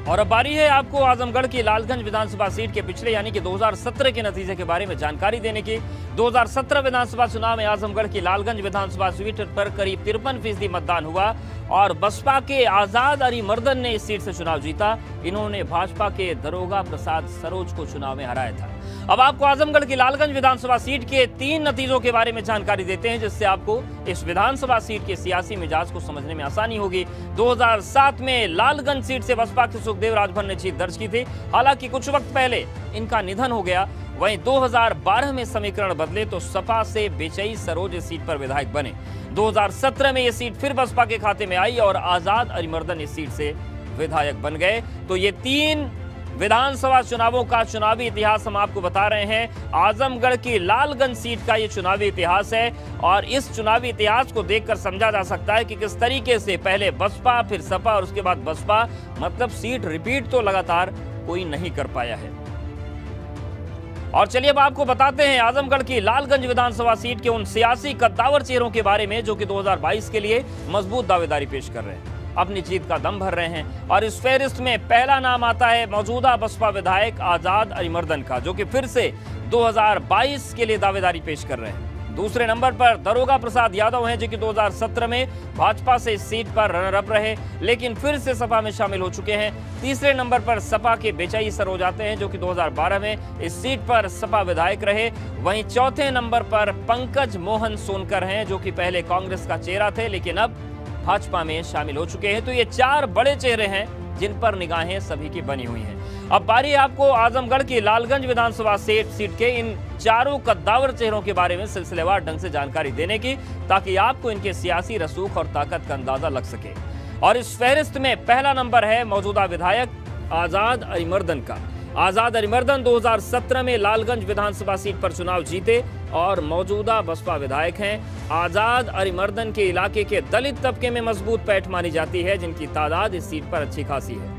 और अब बारी है आपको आजमगढ़ की लालगंज विधानसभा सीट के पिछले यानी कि 2017 के नतीजे के बारे में जानकारी देने की। 2017 विधानसभा चुनाव में आजमगढ़ की लालगंज विधानसभा सीट पर करीब 53% मतदान हुआ और बसपा के आजाद अरिमर्दन ने इस सीट से चुनाव जीता। इन्होंने भाजपा के दरोगा प्रसाद सरोज को चुनाव में हराया था। अब आपको आजमगढ़ की लालगंज विधानसभा सीट के 3 नतीजों के बारे में जानकारी देते हैं, जिससे आपको इस विधानसभा सीट के सियासी मिजाज को समझने में आसानी होगी। 2007 में लालगंज सीट से बसपा के सुखदेव राजभर ने जीत दर्ज की थी। हालांकि कुछ वक्त पहले इनका निधन हो गया। वहीं 2012 में समीकरण बदले तो सपा से बेचई सरोज इस सीट पर विधायक बने। 2017 में यह सीट फिर बसपा के खाते में आई और आजाद अरिमर्दन इस सीट से विधायक बन गए। तो ये 3 विधानसभा चुनावों का चुनावी इतिहास हम आपको बता रहे हैं। आजमगढ़ की लालगंज सीट का ये चुनावी इतिहास है और इस चुनावी इतिहास को देखकर समझा जा सकता है कि किस तरीके से पहले बसपा, फिर सपा और उसके बाद बसपा, मतलब सीट रिपीट तो लगातार कोई नहीं कर पाया है। और चलिए अब आपको बताते हैं आजमगढ़ की लालगंज विधानसभा सीट के उन सियासी कद्दावर चेहरों के बारे में जो कि 2022 के लिए मजबूत दावेदारी पेश कर रहे हैं, अपनी जीत का दम भर रहे हैं। और इस फेहरिस्त में पहला नाम आता है मौजूदा बसपा विधायक आजाद अरिमर्दन का, जो कि फिर से 2022 के लिए दावेदारी पेश कर रहे हैं। दूसरे नंबर पर दरोगा प्रसाद यादव हैं, जो कि 2017 में भाजपा से इस सीट पर रनर अप रहे, लेकिन फिर से सपा में शामिल हो चुके हैं। तीसरे नंबर पर सपा के बेचई सरोज आते हैं, जो कि 2012 में इस सीट पर सपा विधायक रहे। वहीं चौथे नंबर पर पंकज मोहन सोनकर हैं, जो कि पहले कांग्रेस का चेहरा थे लेकिन अब भाजपा में शामिल हो चुके हैं। तो ये 4 बड़े चेहरे हैं जिन पर निगाहें सभी की बनी हुई हैं। अब बारी आपको आजमगढ़ की लालगंज विधानसभा सीट के इन 4 कद्दावर चेहरों के बारे में सिलसिलेवार ढंग से जानकारी देने की, ताकि आपको इनके सियासी रसूख और ताकत का अंदाजा लग सके। और इस फहरिस्त में पहला नंबर है मौजूदा विधायक आजाद अरिमर्दन का। आजाद अरिमर्दन 2017 में लालगंज विधानसभा सीट पर चुनाव जीते और मौजूदा बसपा विधायक हैं। आजाद अरिमर्दन के इलाके के दलित तबके में मजबूत पैठ मानी जाती है, जिनकी तादाद इस सीट पर अच्छी खासी है।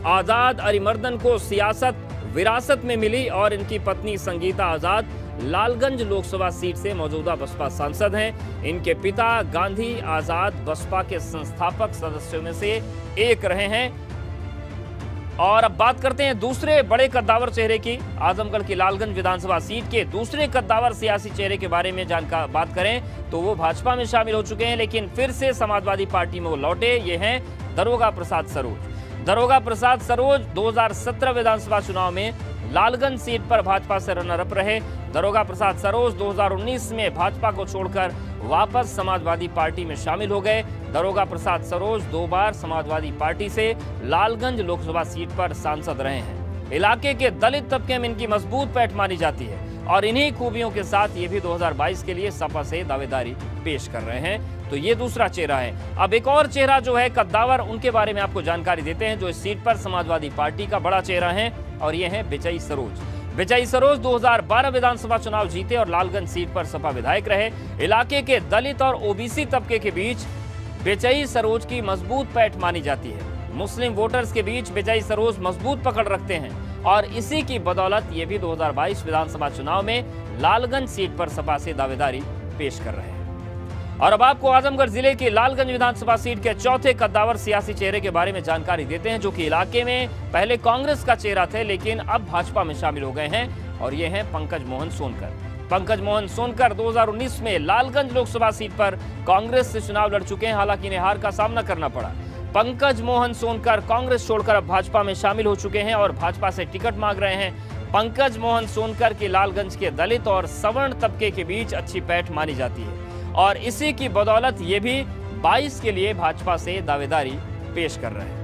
आजाद अरिमर्दन को सियासत विरासत में मिली और इनकी पत्नी संगीता आजाद लालगंज लोकसभा सीट से मौजूदा बसपा सांसद हैं। इनके पिता गांधी आजाद बसपा के संस्थापक सदस्यों में से एक रहे हैं। और अब बात करते हैं दूसरे बड़े कद्दावर चेहरे की। आजमगढ़ की लालगंज विधानसभा सीट के दूसरे कद्दावर सियासी चेहरे के बारे में बात करें तो वो भाजपा में शामिल हो चुके हैं, लेकिन फिर से समाजवादी पार्टी में वो लौटे। ये हैं दरोगा प्रसाद सरोज। दरोगा प्रसाद सरोज 2017 विधानसभा चुनाव में लालगंज सीट पर भाजपा से रनर अप रहे। दरोगा प्रसाद सरोज 2019 में भाजपा को छोड़कर वापस समाजवादी पार्टी में शामिल हो गए। दरोगा प्रसाद सरोज 2 बार समाजवादी पार्टी से लालगंज लोकसभा सीट पर सांसद रहे हैं। इलाके के दलित तबके में इनकी मजबूत पैठ मानी जाती है और इन्हीं खूबियों के साथ ये भी 2022 के लिए सपा से दावेदारी पेश कर रहे हैं। तो ये दूसरा चेहरा है। अब एक और चेहरा जो है कद्दावर, उनके बारे में आपको जानकारी देते हैं, जो इस सीट पर समाजवादी पार्टी का बड़ा चेहरा है, और ये है बेचई सरोज। बेचई सरोज 2012 विधानसभा चुनाव जीते और लालगंज सीट पर सपा विधायक रहे। इलाके के दलित और ओबीसी तबके के बीच बेचई सरोज की मजबूत पैठ मानी जाती है। मुस्लिम वोटर्स के बीच बेचई सरोज मजबूत पकड़ रखते हैं और इसी की बदौलत ये भी 2022 विधानसभा चुनाव में लालगंज सीट पर सपा से दावेदारी पेश कर रहे हैं। और अब आपको आजमगढ़ जिले की लालगंज विधानसभा सीट के चौथे कद्दावर सियासी चेहरे के बारे में जानकारी देते हैं, जो कि इलाके में पहले कांग्रेस का चेहरा थे लेकिन अब भाजपा में शामिल हो गए हैं, और ये हैं पंकज मोहन सोनकर। पंकज मोहन सोनकर 2019 में लालगंज लोकसभा सीट पर कांग्रेस से चुनाव लड़ चुके हैं, हालांकि इन्हें हार का सामना करना पड़ा। पंकज मोहन सोनकर कांग्रेस छोड़कर अब भाजपा में शामिल हो चुके हैं और भाजपा से टिकट मांग रहे हैं। पंकज मोहन सोनकर की लालगंज के दलित और सवर्ण तबके के बीच अच्छी पैठ मानी जाती है और इसी की बदौलत ये भी 22 के लिए भाजपा से दावेदारी पेश कर रहे हैं।